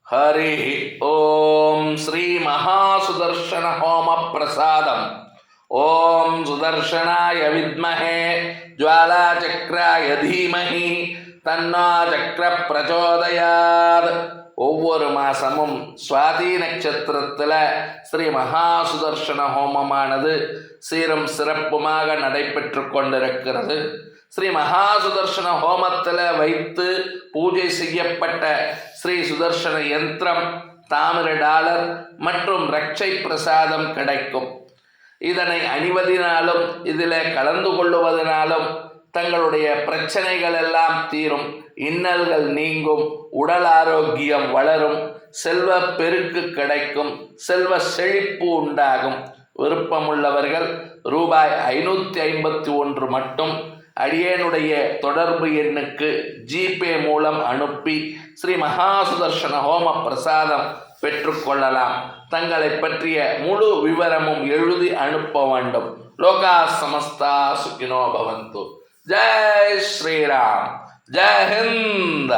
हरि ओम Shri Mahasudarshan home प्रसादम ओम सुदर्शनाय विद्महे ज्वालाचक्राय धीमहि तन्नो चक्र प्रचोदयात् ஒவ்வொரு மாசமும் சுவாதி நட்சத்திரத்தில் ஸ்ரீ மகாசுதர்ஷன ஹோமமானது சீரும் சிறப்புமாக நடைபெற்று கொண்டிருக்கிறது. ஸ்ரீ மகாசுதர்ஷன ஹோமத்தில் வைத்து பூஜை செய்யப்பட்ட ஸ்ரீ சுதர்ஷன யந்திரம், தாமிர டாலர் மற்றும் ரட்சை பிரசாதம் கிடைக்கும். இதனை அணிவதினாலும் இதில் கலந்து கொள்ளுவதனாலும் தங்களுடைய பிரச்சனைகள் எல்லாம் தீரும், இன்னல்கள் நீங்கும், உடல் ஆரோக்கியம் வளரும், செல்வ பெருக்கு கிடைக்கும், செல்வ செழிப்பு உண்டாகும். விருப்பமுள்ளவர்கள் ரூபாய் 551 மட்டும் அடியேனுடைய தொடர்பு எண்ணுக்கு ஜிபே மூலம் அனுப்பி ஸ்ரீ மகாசுதர்ஷன ஹோம பிரசாதம் பெற்றுக்கொள்ளலாம். தங்களை பற்றிய முழு விவரமும் எழுதி அனுப்ப வேண்டும். லோகா சமஸ்தா சுகினோ பவந்து. ஜெய் ஸ்ரீராம். ஜெய் ஹிந்த்.